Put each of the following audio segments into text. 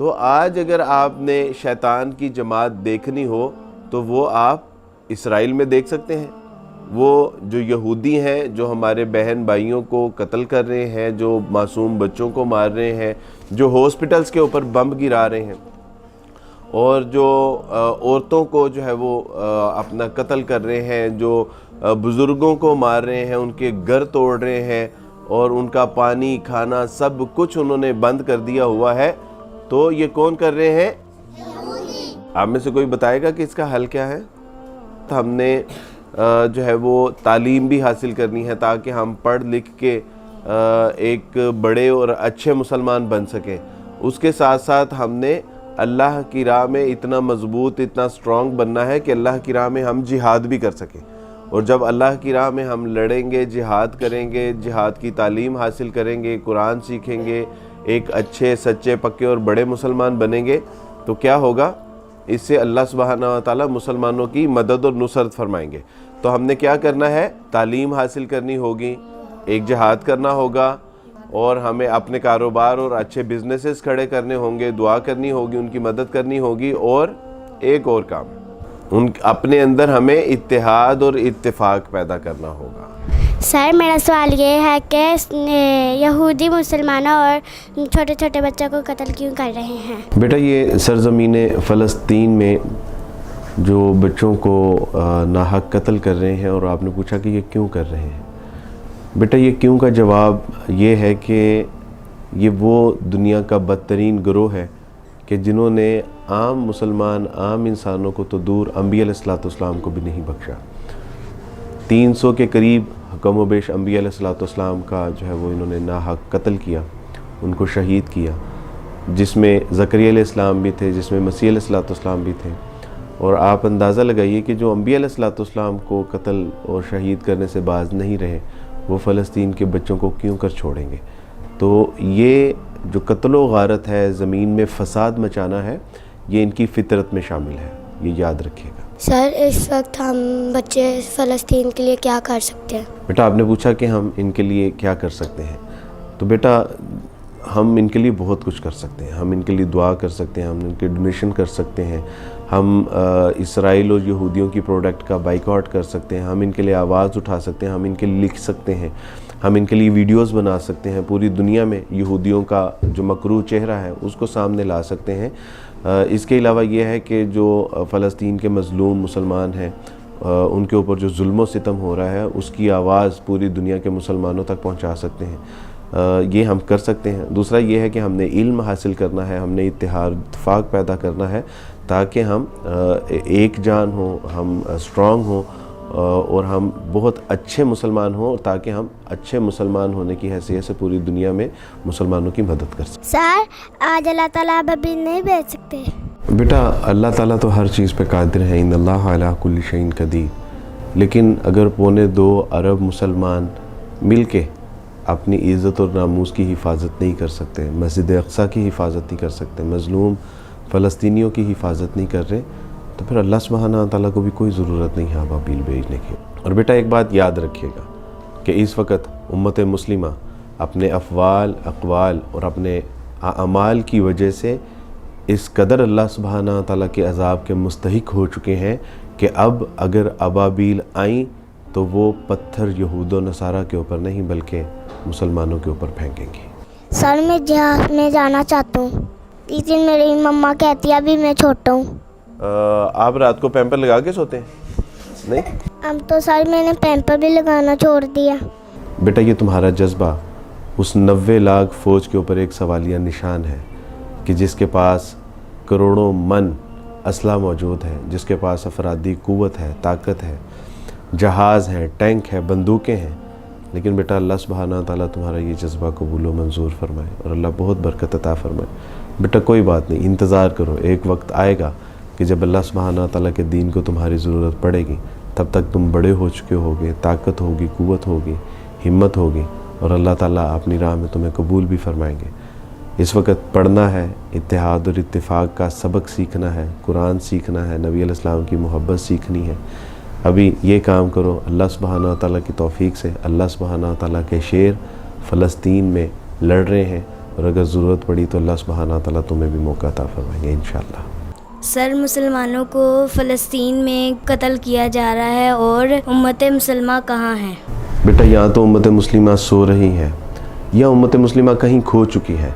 تو آج اگر آپ نے شیطان کی جماعت دیکھنی ہو تو وہ آپ اسرائیل میں دیکھ سکتے ہیں. وہ جو یہودی ہیں جو ہمارے بہن بھائیوں کو قتل کر رہے ہیں، جو معصوم بچوں کو مار رہے ہیں، جو ہاسپٹلز کے اوپر بم گرا رہے ہیں، اور جو عورتوں کو جو ہے وہ اپنا قتل کر رہے ہیں، جو بزرگوں کو مار رہے ہیں، ان کے گھر توڑ رہے ہیں اور ان کا پانی کھانا سب کچھ انہوں نے بند کر دیا ہوا ہے، تو یہ کون کر رہے ہیں؟ آپ میں سے کوئی بتائے گا کہ اس کا حل کیا ہے؟ تو ہم نے جو ہے وہ تعلیم بھی حاصل کرنی ہے تاکہ ہم پڑھ لکھ کے ایک بڑے اور اچھے مسلمان بن سکیں. اس کے ساتھ ساتھ ہم نے اللہ کی راہ میں اتنا مضبوط، اتنا سٹرونگ بننا ہے کہ اللہ کی راہ میں ہم جہاد بھی کر سکیں. اور جب اللہ کی راہ میں ہم لڑیں گے، جہاد کریں گے، جہاد کی تعلیم حاصل کریں گے، قرآن سیکھیں گے، ایک اچھے سچے پکے اور بڑے مسلمان بنیں گے، تو کیا ہوگا؟ اس سے اللہ سبحانہ و تعالیٰ مسلمانوں کی مدد اور نصرت فرمائیں گے. تو ہم نے کیا کرنا ہے؟ تعلیم حاصل کرنی ہوگی، ایک جہاد کرنا ہوگا، اور ہمیں اپنے کاروبار اور اچھے بزنسز کھڑے کرنے ہوں گے، دعا کرنی ہوگی، ان کی مدد کرنی ہوگی، اور ایک اور کام اپنے اندر ہمیں اتحاد اور اتفاق پیدا کرنا ہوگا. سر میرا سوال یہ ہے کہ یہودی مسلمانوں اور چھوٹے چھوٹے بچوں کو قتل کیوں کر رہے ہیں؟ بیٹا یہ سرزمین فلسطین میں جو بچوں کو ناحق قتل کر رہے ہیں، اور آپ نے پوچھا کہ یہ کیوں کر رہے ہیں. بیٹا یہ کیوں کا جواب یہ ہے کہ یہ وہ دنیا کا بدترین گروہ ہے کہ جنہوں نے عام مسلمان، عام انسانوں کو تو دور، انبیاء علیہ السلام کو بھی نہیں بخشا. 300 کے قریب کم و بیش انبیاء علیہ السلام کا جو ہے وہ انہوں نے ناحق قتل کیا، ان کو شہید کیا، جس میں زکریا علیہ السلام بھی تھے، جس میں مسیح علیہ السلام بھی تھے. اور آپ اندازہ لگائیے کہ جو انبیاء علیہ السلام کو قتل اور شہید کرنے سے باز نہیں رہے، وہ فلسطین کے بچوں کو کیوں کر چھوڑیں گے؟ تو یہ جو قتل و غارت ہے، زمین میں فساد مچانا ہے، یہ ان کی فطرت میں شامل ہے، یہ یاد رکھیے گا. سر اس وقت ہم بچے فلسطین کے لیے کیا کر سکتے ہیں؟ بیٹا آپ نے پوچھا کہ ہم ان کے لیے کیا کر سکتے ہیں، تو بیٹا ہم ان کے لیے بہت کچھ کر سکتے ہیں. ہم ان کے لیے دعا کر سکتے ہیں، ہم ان کے ڈونیشن کر سکتے ہیں، ہم اسرائیل اور یہودیوں کی پروڈکٹ کا بائیکاٹ کر سکتے ہیں، ہم ان کے لیے آواز اٹھا سکتے ہیں، ہم ان کے لیے لکھ سکتے ہیں، ہم ان کے لیے ویڈیوز بنا سکتے ہیں، پوری دنیا میں یہودیوں کا جو مکروہ چہرہ ہے اس کو سامنے لا سکتے ہیں. اس کے علاوہ یہ ہے کہ جو فلسطین کے مظلوم مسلمان ہیں، ان کے اوپر جو ظلم و ستم ہو رہا ہے، اس کی آواز پوری دنیا کے مسلمانوں تک پہنچا سکتے ہیں. یہ ہم کر سکتے ہیں. دوسرا یہ ہے کہ ہم نے علم حاصل کرنا ہے، ہم نے اتفاق پیدا کرنا ہے تاکہ ہم ایک جان ہوں، ہم اسٹرانگ ہوں، اور ہم بہت اچھے مسلمان ہوں، تاکہ ہم اچھے مسلمان ہونے کی حیثیت سے پوری دنیا میں مسلمانوں کی مدد کر سکیں. سر آج اللہ تعالیٰ ابھی نہیں بھیج سکتے؟ بیٹا اللہ تعالیٰ تو ہر چیز پہ قادر ہے، ان اللہ علی کل شیء قدیر. لیکن اگر 2.25 ارب مسلمان مل کے اپنی عزت اور ناموس کی حفاظت نہیں کر سکتے، مسجد اقصیٰ کی حفاظت نہیں کر سکتے، مظلوم فلسطینیوں کی حفاظت نہیں کر رہے، تو پھر اللہ سبحانہ تعالیٰ کو بھی کوئی ضرورت نہیں ہے ابابیل بھیجنے کی. اور بیٹا ایک بات یاد رکھیے گا کہ اس وقت امت مسلمہ اپنے افعال، اقوال اور اپنے اعمال کی وجہ سے اس قدر اللہ سبحانہ تعالیٰ کے عذاب کے مستحق ہو چکے ہیں کہ اب اگر ابابیل آئیں تو وہ پتھر یہود و نصارہ کے اوپر نہیں بلکہ مسلمانوں کے اوپر پھینکیں گی. سر میں جہاد میں جانا چاہتا ہوں، لیکن میری مما کہتی ہے ابھی میں چھوٹا ہوں. آپ رات کو پیمپر لگا کے سوتے ہیں؟ نہیں؟ اب تو سر میں نے پیمپر بھی لگانا چھوڑ دیا. بیٹا یہ تمہارا جذبہ اس 90 لاکھ فوج کے اوپر ایک سوالیہ نشان ہے کہ جس کے پاس کروڑوں من اسلحہ موجود ہے، جس کے پاس افرادی قوت ہے، طاقت ہے، جہاز ہیں، ٹینک ہے، بندوقیں ہیں. لیکن بیٹا اللہ سبحانہ تعالیٰ تمہارا یہ جذبہ قبول و منظور فرمائے اور اللہ بہت برکت عطا فرمائے. بیٹا کوئی بات نہیں، انتظار کرو، ایک وقت آئے گا کہ جب اللہ سبحانہ تعالیٰ کے دین کو تمہاری ضرورت پڑے گی، تب تک تم بڑے ہو چکے ہوگے، طاقت ہوگی، قوت ہوگی، ہمت ہوگی، اور اللہ تعالیٰ اپنی راہ میں تمہیں قبول بھی فرمائیں گے. اس وقت پڑھنا ہے، اتحاد اور اتفاق کا سبق سیکھنا ہے، قرآن سیکھنا ہے، نبی علیہ السلام کی محبت سیکھنی ہے. ابھی یہ کام کرو. اللہ سبحانہ تعالیٰ کی توفیق سے اللہ سبحانہ تعالیٰ کے شیر فلسطین میں لڑ رہے ہیں، اور اگر ضرورت پڑی تو اللہ سبحانہ تعالیٰ تمہیں بھی موقع عطا فرمائیں گے انشاءاللہ۔ سر، مسلمانوں کو فلسطین میں قتل کیا جا رہا ہے اور امت مسلمہ کہاں ہے؟ بیٹا یہاں تو امت مسلمہ سو رہی ہے یا امت مسلمہ کہیں کھو چکی ہے۔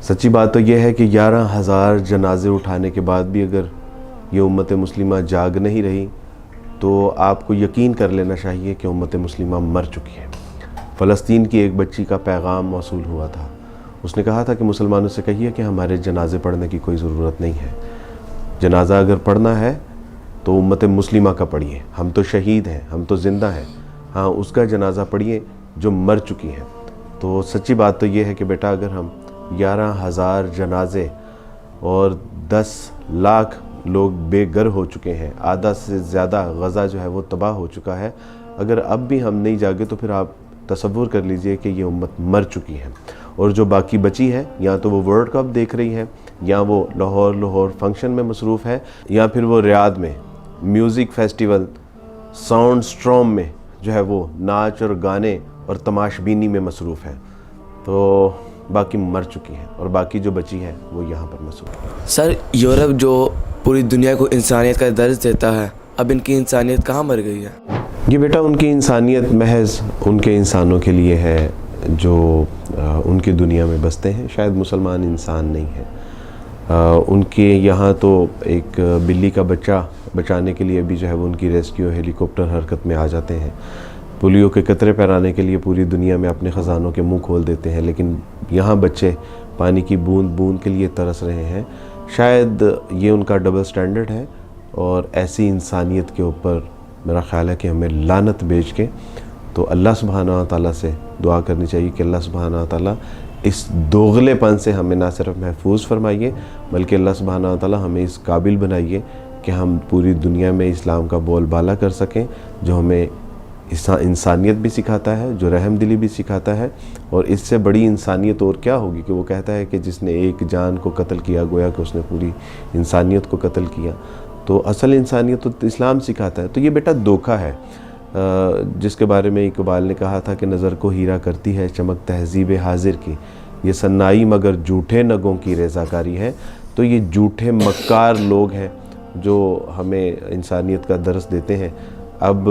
سچی بات تو یہ ہے کہ 11,000 جنازے اٹھانے کے بعد بھی اگر یہ امت مسلمہ جاگ نہیں رہی تو آپ کو یقین کر لینا چاہیے کہ امت مسلمہ مر چکی ہے۔ فلسطین کی ایک بچی کا پیغام موصول ہوا تھا، اس نے کہا تھا کہ مسلمانوں سے کہیے کہ ہمارے جنازے پڑھنے کی کوئی ضرورت نہیں ہے، جنازہ اگر پڑھنا ہے تو امت مسلمہ کا پڑھیے، ہم تو شہید ہیں، ہم تو زندہ ہیں، ہاں اس کا جنازہ پڑھیے جو مر چکی ہیں۔ تو سچی بات تو یہ ہے کہ بیٹا اگر ہم 11,000 جنازے اور 10 لاکھ لوگ بے گھر ہو چکے ہیں، آدھا سے زیادہ غزہ جو ہے وہ تباہ ہو چکا ہے، اگر اب بھی ہم نہیں جاگے تو پھر آپ تصور کر لیجئے کہ یہ امت مر چکی ہے۔ اور جو باقی بچی ہے یا تو وہ ورلڈ کپ دیکھ رہی ہے، یا وہ لاہور فنکشن میں مصروف ہے، یا پھر وہ ریاض میں میوزک فیسٹیول ساؤنڈ سٹروم میں جو ہے وہ ناچ اور گانے اور تماش بینی میں مصروف ہے، تو باقی مر چکی ہے اور باقی جو بچی ہے وہ یہاں پر مصروف ہے۔ سر، یورپ جو پوری دنیا کو انسانیت کا درس دیتا ہے، اب ان کی انسانیت کہاں مر گئی ہے؟ یہ بیٹا ان کی انسانیت محض ان کے انسانوں کے لیے ہے جو ان کی دنیا میں بستے ہیں، شاید مسلمان انسان نہیں ہے۔ ان کے یہاں تو ایک بلی کا بچہ بچانے کے لیے بھی جو ہے وہ ان کی ریسکیو ہیلی کاپٹر حرکت میں آ جاتے ہیں، پولیو کے قطرے پہرانے کے لیے پوری دنیا میں اپنے خزانوں کے منہ کھول دیتے ہیں، لیکن یہاں بچے پانی کی بوند بوند کے لیے ترس رہے ہیں۔ شاید یہ ان کا ڈبل سٹینڈرڈ ہے، اور ایسی انسانیت کے اوپر میرا خیال ہے کہ ہمیں لعنت بیچ کے تو اللہ سبحانہ تعالیٰ سے دعا کرنی چاہیے کہ اللہ سبحانہ تعالیٰ اس دوغلے پن سے ہمیں نہ صرف محفوظ فرمائیے بلکہ اللہ سبحانہ تعالیٰ ہمیں اس قابل بنائیے کہ ہم پوری دنیا میں اسلام کا بول بالا کر سکیں، جو ہمیں انسانیت بھی سکھاتا ہے، جو رحم دلی بھی سکھاتا ہے۔ اور اس سے بڑی انسانیت اور کیا ہوگی کہ وہ کہتا ہے کہ جس نے ایک جان کو قتل کیا گویا کہ اس نے پوری انسانیت کو قتل کیا۔ تو اصل انسانیت تو اسلام سکھاتا ہے۔ تو یہ بیٹا دھوکہ ہے جس کے بارے میں اقبال نے کہا تھا کہ نظر کو ہیرا کرتی ہے چمک تہذیب حاضر کی، یہ سنائی مگر جھوٹے نگوں کی ریزہ کاری ہے۔ تو یہ جھوٹے مکار لوگ ہیں جو ہمیں انسانیت کا درس دیتے ہیں۔ اب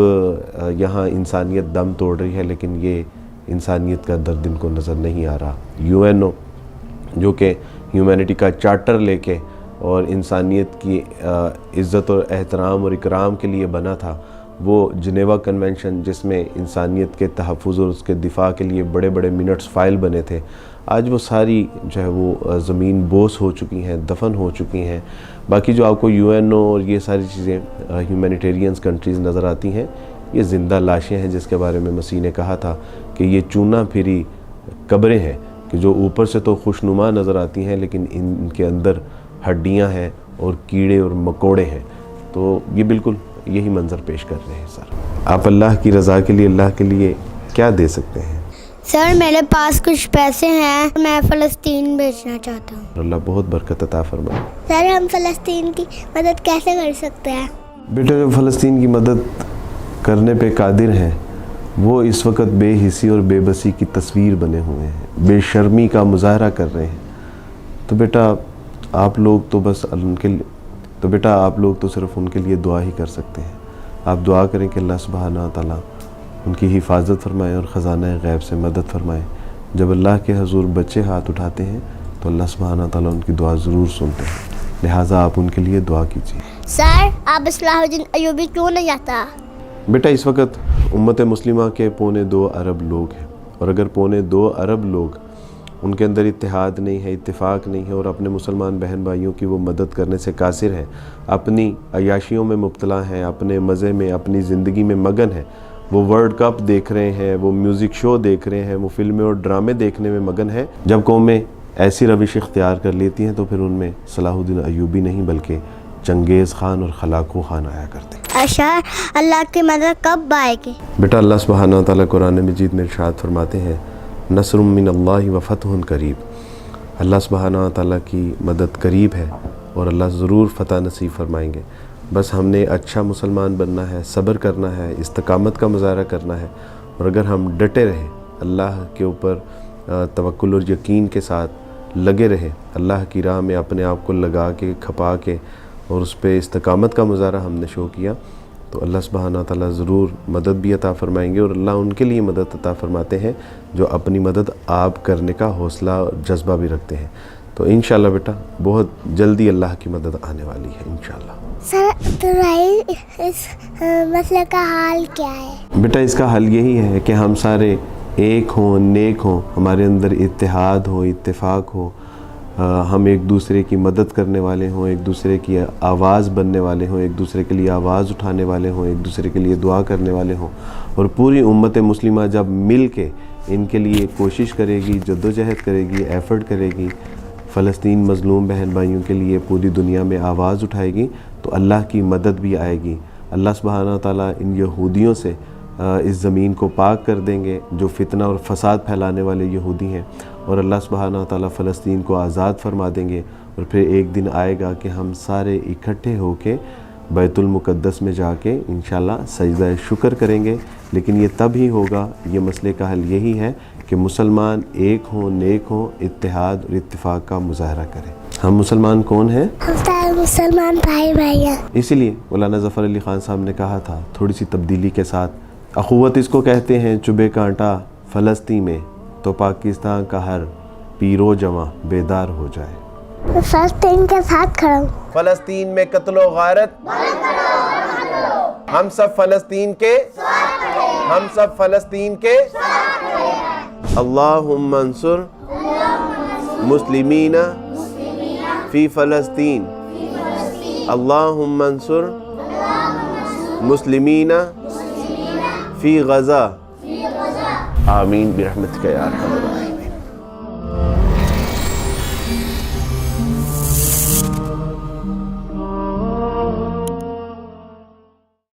یہاں انسانیت دم توڑ رہی ہے، لیکن یہ انسانیت کا درد ان کو نظر نہیں آ رہا۔ UN جو کہ ہیومینٹی کا چارٹر لے کے اور انسانیت کی عزت اور احترام اور اکرام کے لیے بنا تھا، وہ جنیوا کنونشن جس میں انسانیت کے تحفظ اور اس کے دفاع کے لیے بڑے بڑے منٹس فائل بنے تھے، آج وہ ساری جو ہے وہ زمین بوس ہو چکی ہیں، دفن ہو چکی ہیں۔ باقی جو آپ کو UNO اور یہ ساری چیزیں ہیومینیٹیرینز کنٹریز نظر آتی ہیں، یہ زندہ لاشیں ہیں جس کے بارے میں مسیح نے کہا تھا کہ یہ چونا پھری قبریں ہیں کہ جو اوپر سے تو خوشنما نظر آتی ہیں لیکن ان کے اندر ہڈیاں ہیں اور کیڑے اور مکوڑے ہیں۔ تو یہ بالکل یہی منظر پیش کر رہے ہیں۔ سر آپ اللہ کی رضا کے لیے اللہ کے لیے کیا دے سکتے ہیں؟ سر میرے پاس کچھ پیسے ہیں، میں فلسطین بھیجنا چاہتا ہوں۔ اللہ بہت برکت عطا فرمائے۔ سر ہم فلسطین کی مدد کیسے کر سکتے ہیں؟ بیٹا جو فلسطین کی مدد کرنے پہ قادر ہیں وہ اس وقت بے حسی اور بے بسی کی تصویر بنے ہوئے ہیں، بے شرمی کا مظاہرہ کر رہے ہیں۔ تو بیٹا آپ لوگ تو بس ان کے آپ لوگ تو صرف ان کے لیے دعا ہی کر سکتے ہیں۔ آپ دعا کریں کہ اللہ سبحانہ تعالیٰ ان کی حفاظت فرمائے اور خزانہ غیب سے مدد فرمائے۔ جب اللہ کے حضور بچے ہاتھ اٹھاتے ہیں تو اللہ سبحانہ تعالیٰ ان کی دعا ضرور سنتے ہیں، لہٰذا آپ ان کے لیے دعا کیجیے۔ سر آپ صلاح الدین ایوبی کیوں نہیں آتا؟ بیٹا اس وقت امت مسلمہ کے 2.25 ارب لوگ ہیں، اور اگر 2.25 ارب لوگ ان کے اندر اتحاد نہیں ہے، اتفاق نہیں ہے، اور اپنے مسلمان بہن بھائیوں کی وہ مدد کرنے سے قاصر ہیں، اپنی عیاشیوں میں مبتلا ہیں، اپنے مزے میں اپنی زندگی میں مگن ہیں، وہ ورلڈ کپ دیکھ رہے ہیں، وہ میوزک شو دیکھ رہے ہیں، وہ فلمیں اور ڈرامے دیکھنے میں مگن ہیں، جب قومیں ایسی روش اختیار کر لیتی ہیں تو پھر ان میں صلاح الدین ایوبی نہیں بلکہ چنگیز خان اور خلاقو خان آیا کرتے ہیں۔ اچھا اللہ کی مدد کب آئے گی؟ بیٹا اللہ سبحانہ تعالیٰ قرآن مجید میں ارشاد فرماتے ہیں نصر من اللہ و فتح قریب، اللہ سبحانہ تعالیٰ کی مدد قریب ہے اور اللہ ضرور فتح نصیب فرمائیں گے۔ بس ہم نے اچھا مسلمان بننا ہے، صبر کرنا ہے، استقامت کا مظاہرہ کرنا ہے، اور اگر ہم ڈٹے رہیں، اللہ کے اوپر توکل اور یقین کے ساتھ لگے رہے، اللہ کی راہ میں اپنے آپ کو لگا کے کھپا کے اور اس پہ استقامت کا مظاہرہ ہم نے شو کیا، تو اللہ سبحانہ تعالیٰ ضرور مدد بھی عطا فرمائیں گے، اور اللہ ان کے لیے مدد عطا فرماتے ہیں جو اپنی مدد آپ کرنے کا حوصلہ اور جذبہ بھی رکھتے ہیں۔ تو انشاءاللہ بیٹا بہت جلدی اللہ کی مدد آنے والی ہے انشاءاللہ۔ سر تمہاری اس مسئلے کا حال کیا ہے؟ بیٹا اس کا حل یہی ہے کہ ہم سارے ایک ہوں، نیک ہوں، ہمارے اندر اتحاد ہو، اتفاق ہو، ہم ایک دوسرے کی مدد کرنے والے ہوں، ایک دوسرے کی آواز بننے والے ہوں، ایک دوسرے کے لیے آواز اٹھانے والے ہوں، ایک دوسرے کے لیے دعا کرنے والے ہوں، اور پوری امت مسلمہ جب مل کے ان کے لیے کوشش کرے گی، جدوجہد کرے گی، ایفرٹ کرے گی، فلسطین مظلوم بہن بھائیوں کے لیے پوری دنیا میں آواز اٹھائے گی، تو اللہ کی مدد بھی آئے گی۔ اللہ سبحانہ تعالیٰ ان یہودیوں سے اس زمین کو پاک کر دیں گے جو فتنہ اور فساد پھیلانے والے یہودی ہیں، اور اللہ سبحانہ تعالیٰ فلسطین کو آزاد فرما دیں گے، اور پھر ایک دن آئے گا کہ ہم سارے اکٹھے ہو کے بیت المقدس میں جا کے انشاءاللہ سجدہ شکر کریں گے۔ لیکن یہ تب ہی ہوگا، یہ مسئلے کا حل یہی ہے کہ مسلمان ایک ہوں، نیک ہوں، اتحاد اور اتفاق کا مظاہرہ کریں۔ ہم مسلمان کون ہیں؟ ہم سارے مسلمان بھائی بھائی ہیں۔ اسی لیے مولانا ظفر علی خان صاحب نے کہا تھا تھوڑی سی تبدیلی کے ساتھ، اخوت اس کو کہتے ہیں چبھے کانٹا فلسطین میں، تو پاکستان کا ہر پیرو جواں بیدار ہو جائے۔ فلسطین کے ساتھ کھڑا ہوں۔ فلسطین میں قتل و غارت، ہم سب فلسطین کے، ہم سب فلسطین کے، اللہم انصر مسلمین فی فلسطین، اللہم انصر مسلمین فی غزہ، آمین برحمتک یا ارحم الراحمین۔